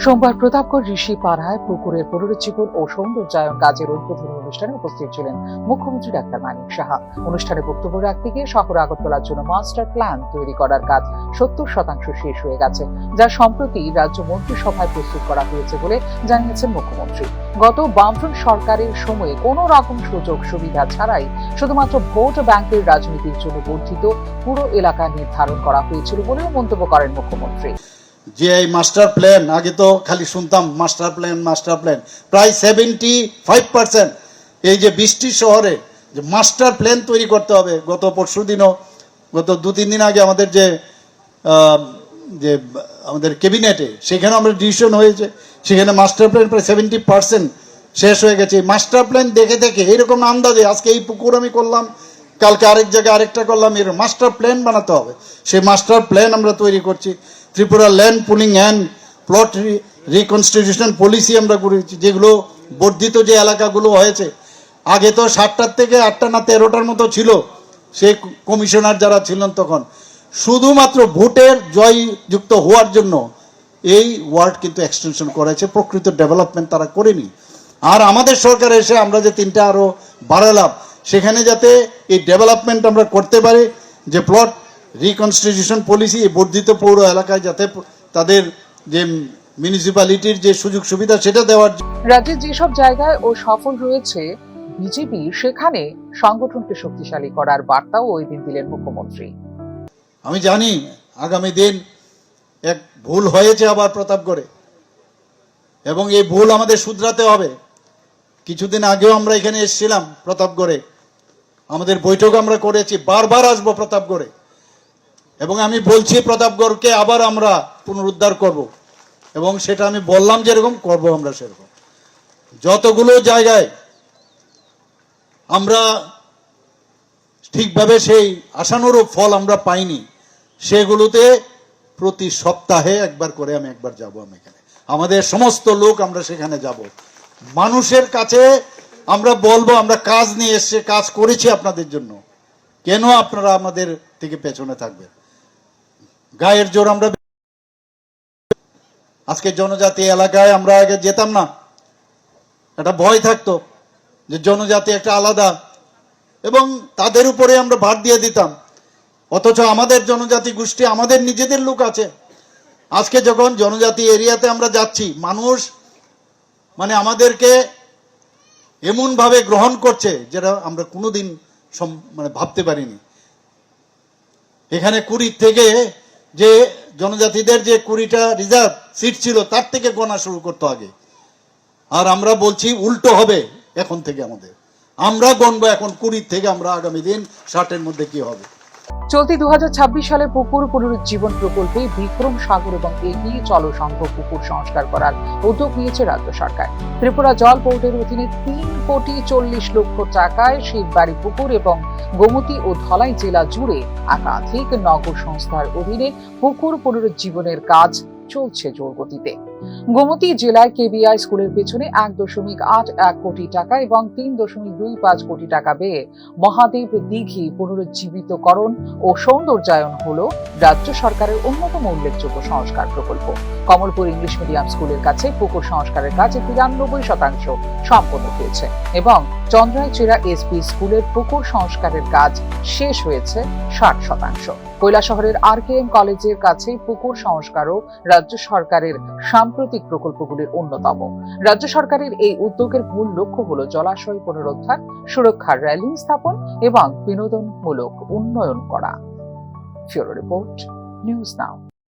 সোমবার প্রতাপগড় ঋষি পাড়ায় পুকুরের পুনরুজ্জীবন ও সৌন্দর্যায়ন কাজের উদ্বোধনী অনুষ্ঠানে উপস্থিত ছিলেন মুখ্যমন্ত্রী ডাক্তার মানিক সাহা। অনুষ্ঠানে বক্তব্য রাখতে গিয়ে শহর আগরতলার জন্য মাস্টার প্ল্যান তৈরি করার কাজ 70% শেষ হয়ে গেছে, যা সম্প্রতি রাজ্য মন্ত্রিসভায় প্রস্তুত করা হয়েছে বলে জানিয়েছেন মুখ্যমন্ত্রী। গত বামফ্রন্ট সরকারের সময়ে কোনো রকম সুযোগ সুবিধা ছাড়াই শুধুমাত্র ভোট ব্যাংকের রাজনীতির জন্য বর্ধিত পুরো এলাকা নির্ধারণ করা হয়েছিল বলেও মন্তব্য করেন মুখ্যমন্ত্রী। যে এই মাস্টার প্ল্যান, আগে তো খালি শুনতাম মাস্টার প্ল্যান, প্রায় 75% এই যে 20টি শহরে যে মাস্টার প্ল্যান তৈরি করতে হবে। গত পরশুদিনও, গত 2-3 দিন আগে আমাদের যে আমাদের ক্যাবিনেটে সেখানে আমরা ডিসিশন হয়েছে, সেখানে মাস্টার প্ল্যান প্রায় 70% শেষ হয়ে গেছে। মাস্টার প্ল্যান দেখে দেখে এইরকম আন্দাজে আজকে এই পুকুর আমি করলাম, কালকে আরেক জায়গায় আরেকটা করলাম, এর মাস্টার প্ল্যান বানাতে হবে। সেই মাস্টার প্ল্যান আমরা তৈরি করছি। Tripura land pooling and plot reconstitution policy আমরা করেছি, যেগুলো বর্ধিত যে এলাকাগুলো হয়েছে। আগে তো 7টার থেকে 8টা না 13টার মতো ছিল সেই কমিশনার যারা ছিলেন তখন, শুধুমাত্র ভোটের জয়যুক্ত হওয়ার জন্য এই ওয়ার্ড কিন্তু এক্সটেনশন করেছে, প্রকৃত ডেভেলপমেন্ট তারা করেনি। আর আমাদের সরকার এসে আমরা যে 3টা আরও বাড়ালাম, সেখানে যাতে এই ডেভেলপমেন্ট আমরা করতে পারি, যে প্লট রিকনস্টিটিউশন পলিসি এই বর্ধিত পৌর এলাকায় যাতে তাদের যে মিউনিসিপ্যালিটির যে সুযোগ সুবিধা সেটা দেওয়ার। রাজ্যের যেসব জায়গায় ও সফল রয়েছে বিজেপি, সেখানে সংগঠনকে শক্তিশালী করার বার্তাও ওই দিন দিলেন মুখ্যমন্ত্রী। আমি জানি আগামী দিন এক ভুল হয়েছে আবার প্রতাপগড়ে, এবং এই ভুল আমাদের শুধরাতে হবে। কিছুদিন আগেও আমরা এখানে এসেছিলাম প্রতাপগড়ে, আমাদের বৈঠক আমরা করেছি, বারবার আসবো প্রতাপগড়ে, এবং আমি বলছি প্রতাপগড়কে আবার আমরা পুনরুদ্ধার করব, এবং সেটা আমি বললাম যেরকম করব আমরা সেরকম। যতগুলো জায়গায় আমরা ঠিকভাবে সেই আশানুরূপ ফল আমরা পাইনি, সেগুলোতে প্রতি সপ্তাহে একবার করে আমি একবার যাব। আমি এখানে আমাদের সমস্ত লোক আমরা সেখানে যাব, মানুষের কাছে আমরা বলবো আমরা কাজ নিয়ে এসে কাজ করেছি আপনাদের জন্য, কেন আপনারা আমাদের থেকে পেছনে থাকবেন। গায়ের জোর আমরা আজকে জনজাতি এলাকায় আমরা আগে যেতাম না, একটা ভয় থাকতো যে জনজাতি একটা আলাদা, এবং তাদের উপরে আমরা ভার দিয়ে দিতাম। অথচ আমাদের জনজাতি গোষ্ঠী, আমাদের নিজেদের লোক আছে। আজকে যখন জনজাতি এরিয়াতে আমরা যাচ্ছি, মানুষ মানে আমাদেরকে এমন ভাবে গ্রহণ করছে যেটা আমরা কোনোদিন মানে ভাবতে পারিনি। এখানে 20 থেকে যে জনজাতিদের যে 20টা রিজার্ভ সিট ছিল, তার থেকে গোনা শুরু করতে আগে। আর আমরা বলছি উল্টো হবে, এখন থেকে আমরা গণবো এখন 20 থেকে, আমরা আগামী দিন 60-এর মধ্যে কি হবে। চলতি 2026 সালে পুকুর পুনরুজ্জীবন প্রকল্পে বিক্রম সাগর এবং এগিয়ে চলো সংঘ পুকুর সংস্কার করার উদ্যোগ নিয়েছে রাজ্য সরকার। ত্রিপুরা জল বোর্ডের অধীনে 3,40,00,000 টাকায় শিববাড়ি পুকুর এবং গোমতী ও ধলাই জেলা জুড়ে একাধিক নগর সংস্থার অধীনে পুকুর পুনরুজ্জীবনের কাজ চলছে জোর গতিতে। গোমতী জেলায় কেবিআই স্কুলের পেছনে 1.81 কোটি টাকা এবং 3.25 কোটি টাকা ব্যয়ে মহাদেব দিঘি পুনরুজ্জীবিতকরণ ও সৌন্দর্যায়ন হলো রাজ্য সরকারের অন্যতম উল্লেখযোগ্য সংস্কার প্রকল্প। কমলপুর ইংলিশ মিডিয়াম স্কুলের কাছে পুকুর সংস্কারের কাজ 93% সম্পন্ন হয়েছে এবং চন্দ্রাইচিরা এসপি স্কুলের পুকুর সংস্কারের কাজ শেষ হয়েছে 60%। কৈলাসহরের RKM কলেজের কাছে পুকুর সংস্কারও রাজ্য সরকারের সাম্প্রতিক প্রকল্পগুলির অন্যতম। রাজ্য সরকারের এই উদ্যোগের মূল লক্ষ্য হল জলাশয় পুনরুদ্ধার, সুরক্ষার রেলিং স্থাপন এবং বিনোদনমূলক উন্নয়ন করা। Bureau report, news now.